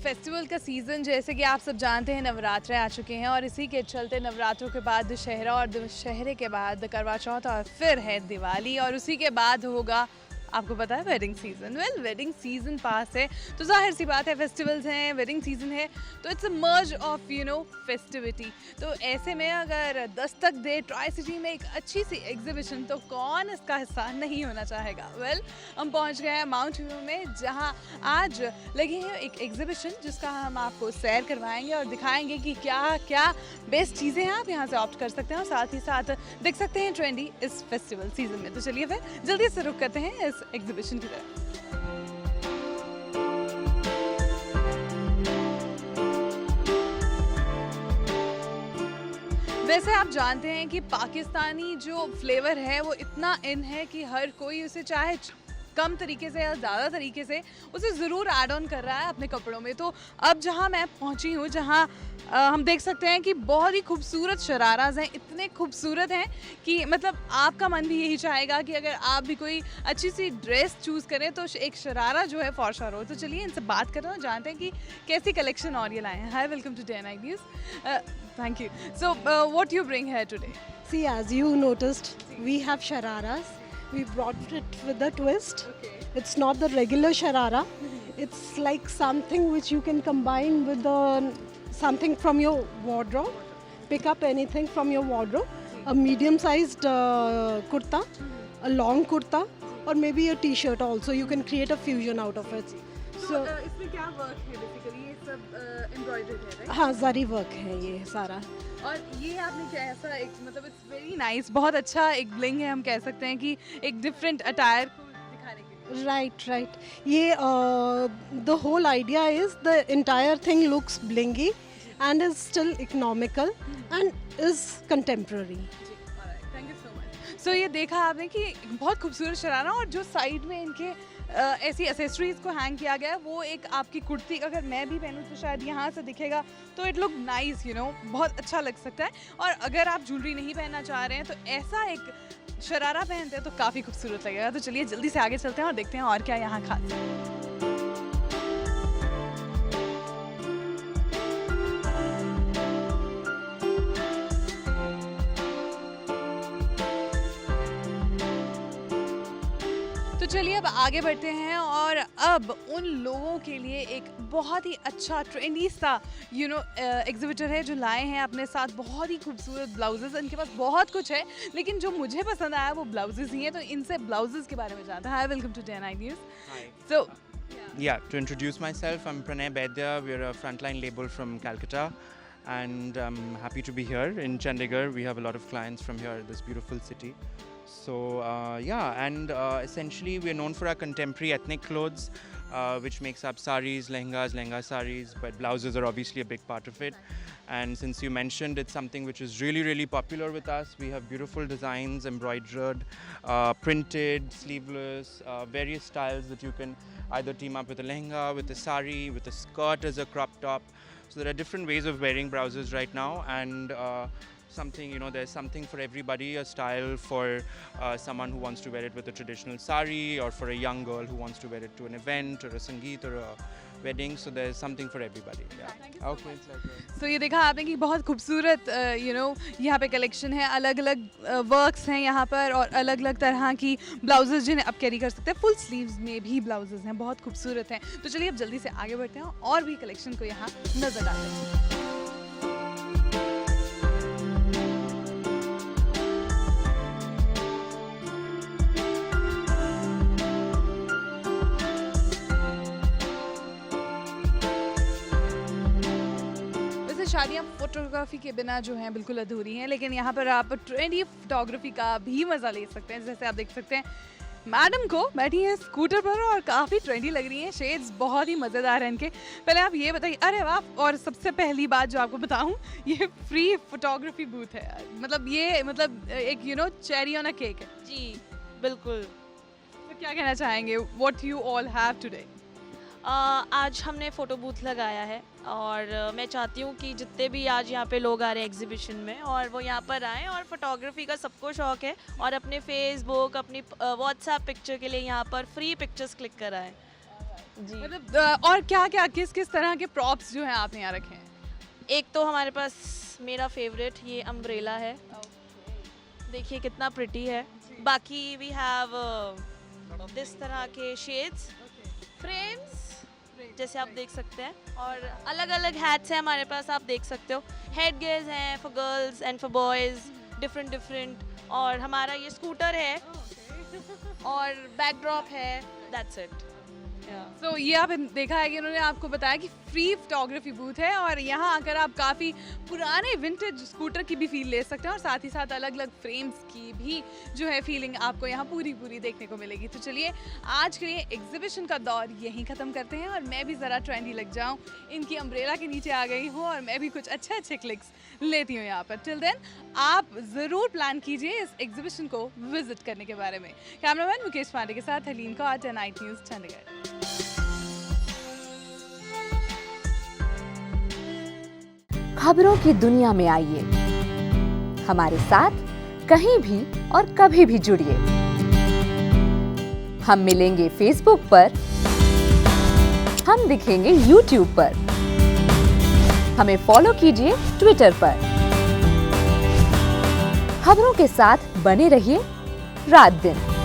Festival का season जैसे कि आप सब जानते हैं नवरात्रे आ चुके हैं और इसी के चलते नवरात्रों के बाद दशहरा और दशहरे के बाद करवा चौथ और फिर है दिवाली और उसी के बाद होगा आपको पता है वेडिंग सीज़न। वेडिंग सीज़न पास है तो जाहिर सी बात है फेस्टिवल्स हैं, वेडिंग सीज़न है तो it's a merge of festivity. तो ऐसे में अगर दस्तक दे ट्राई सिटी में एक अच्छी सी एग्जीबिशन तो कौन इसका हिस्सा नहीं होना चाहेगा। हम पहुंच गए हैं माउंट व्यू में जहां आज लगी है एक एग्जीबिशन जिसका हम आपको सैर करवाएंगे और दिखाएंगे कि क्या क्या बेस्ट चीज़ें हैं आप यहाँ से ऑप्ट कर सकते हैं और साथ ही साथ देख सकते हैं ट्रेंडी इस फेस्टिवल सीज़न में। तो चलिए फिर जल्दी से रुक करते हैं इस एग्जीबिशन की तरफ। वैसे आप जानते हैं कि पाकिस्तानी जो फ्लेवर है वो इतना इन है कि हर कोई उसे चाहे कम तरीके से या ज़्यादा तरीके से उसे ज़रूर ऐड ऑन कर रहा है अपने कपड़ों में। तो अब जहाँ मैं पहुँची हूँ जहाँ हम देख सकते हैं कि बहुत ही खूबसूरत शराराज हैं, इतने खूबसूरत हैं कि मतलब आपका मन भी यही चाहेगा कि अगर आप भी कोई अच्छी सी ड्रेस चूज़ करें तो एक शरारा जो है फॉर श्योर हो। तो चलिए इनसे बात करते हैं, जानते हैं कि कैसी कलेक्शन और ये लाए हैं। Hi, welcome to Day Night News. Thank you. So what you bring here today? See, as you noticed, we have shararas. We brought it with a twist. Okay. It's not the regular sharara. It's like something which you can combine with something from your wardrobe. Pick up anything from your wardrobe. A medium-sized kurta, a long kurta, or maybe a t-shirt also. You can create a fusion out of it. So इसमें क्या work है basically? ये सब embroidered है, right? हाँ, ज़री work है ये सारा। और ये आपने क्या ऐसा एक मतलब इट्स वेरी नाइस, बहुत अच्छा एक ब्लिंग है, हम कह सकते हैं कि एक डिफरेंट अटायर को दिखाने के लिए। Right. ये the whole idea is the entire thing looks blingy and is still economical and is contemporary. Thank you so much. So ये देखा आपने कि बहुत खूबसूरत शरारा और जो साइड में इनके ऐसी एसेसरीज को हैंग किया गया है वो एक आपकी कुर्ती अगर मैं भी पहनूँ तो शायद यहाँ से दिखेगा तो इट लुक नाइस, बहुत अच्छा लग सकता है। और अगर आप ज्वेलरी नहीं पहनना चाह रहे हैं तो ऐसा एक शरारा पहनते हैं तो काफ़ी खूबसूरत लगेगा। तो चलिए जल्दी से आगे चलते हैं और देखते हैं और क्या यहाँ खास है। तो चलिए अब आगे बढ़ते हैं और अब उन लोगों के लिए एक बहुत ही अच्छा ट्रेंडी सा एग्जिबिटर है जो लाए हैं अपने साथ बहुत ही खूबसूरत ब्लाउजेस। इनके पास बहुत कुछ है लेकिन जो मुझे पसंद आया वो ब्लाउजेस ही हैं, तो इनसे ब्लाउजेस के बारे में जानते हैं। Hi, welcome to Day Night News. So Yeah, to introduce myself, I'm Pranay Baidia. We're a frontline label from Calcutta, and I'm happy to be here in Chandigarh. We have a lot of clients from here, this beautiful city. So essentially we're known for our contemporary ethnic clothes, which makes up saris, lehenga saris, but blouses are obviously a big part of it. And since you mentioned it's something which is really, really popular with us, we have beautiful designs, embroidered, printed, sleeveless, various styles that you can either team up with a lehenga, with a sari, with a skirt as a crop top. So there are different ways of wearing blouses right now, and there's something for everybody, a style for someone who wants to wear it with a traditional sari, or for a young girl who wants to wear it to an event or a sangeet or a wedding. So there's something for everybody. Yeah. Okay. So ये देखा आपने कि बहुत खूबसूरत यहाँ पे collection है, अलग अलग वर्क्स हैं यहाँ पर और अलग अलग तरह की ब्लाउजेस जिन्हें आप कैरी कर सकते हैं। फुल स्लीव्स में भी ब्लाउजेस हैं, बहुत खूबसूरत हैं। तो चलिए अब जल्दी से आगे बढ़ते हैं और भी कलेक्शन को यहाँ नजर डालते हैं। शादियाँ फोटोग्राफी के बिना जो हैं बिल्कुल अधूरी हैं, लेकिन यहाँ पर आप ट्रेंडी फोटोग्राफी का भी मज़ा ले सकते हैं। जैसे आप देख सकते हैं मैडम को बैठी हैं स्कूटर पर और काफ़ी ट्रेंडी लग रही हैं, शेड्स बहुत ही मज़ेदार हैं इनके। पहले आप ये बताइए, अरे वाह, और सबसे पहली बात जो आपको बताऊँ, ये फ्री फोटोग्राफी बूथ है, मतलब ये एक चेरी ऑन अ केक है। जी बिल्कुल। तो क्या कहना चाहेंगे, what you all have today? आज हमने फ़ोटो बूथ लगाया है और मैं चाहती हूँ कि जितने भी आज यहाँ पे लोग आ रहे हैं एग्जीबिशन में और वो यहाँ पर आएँ, और फोटोग्राफी का सबको शौक़ है और अपने फेसबुक, अपनी व्हाट्सएप पिक्चर के लिए यहाँ पर फ्री पिक्चर्स क्लिक कराएँ। जी। मतलब और क्या क्या किस किस तरह के प्रॉप्स जो हैं आपने यहाँ रखे हैं? एक तो हमारे पास मेरा फेवरेट ये अम्ब्रेला है, देखिए कितना प्रिटी है। बाकी वी हैव दिस तरह के शेड्स, फ्रेम्स जैसे आप देख सकते हैं, और अलग अलग हैट्स हैं हमारे पास, आप देख सकते हो। हेड गियर्स हैं for girls and for boys, different different. और हमारा ये स्कूटर है और बैकड्रॉप है, दैट्स इट। तो ये आप देखा है कि उन्होंने आपको बताया कि फ्री फोटोग्राफी बूथ है और यहाँ आकर आप काफ़ी पुराने विंटेज स्कूटर की भी फील ले सकते हैं और साथ ही साथ अलग अलग फ्रेम्स की भी जो है फीलिंग आपको यहाँ पूरी पूरी देखने को मिलेगी। तो चलिए आज के लिए एग्जीबिशन का दौर यहीं ख़त्म करते हैं और मैं भी ज़रा ट्रेंडी लग जाऊँ, इनकी अम्ब्रेला के नीचे आ गई हूँ और मैं भी कुछ अच्छे अच्छे क्लिक्स लेती हूँ यहाँ पर। टिल देन आप ज़रूर प्लान कीजिए इस एग्जीबिशन को विजिट करने के बारे में। कैमरामैन मुकेश पांडे के साथ हलीन कौर, 10 न्यूज़ चंडीगढ़। खबरों की दुनिया में आइए, हमारे साथ कहीं भी और कभी भी जुड़िए। हम मिलेंगे फेसबुक पर, हम दिखेंगे यूट्यूब पर, हमें फॉलो कीजिए ट्विटर पर। खबरों के साथ बने रहिए रात दिन।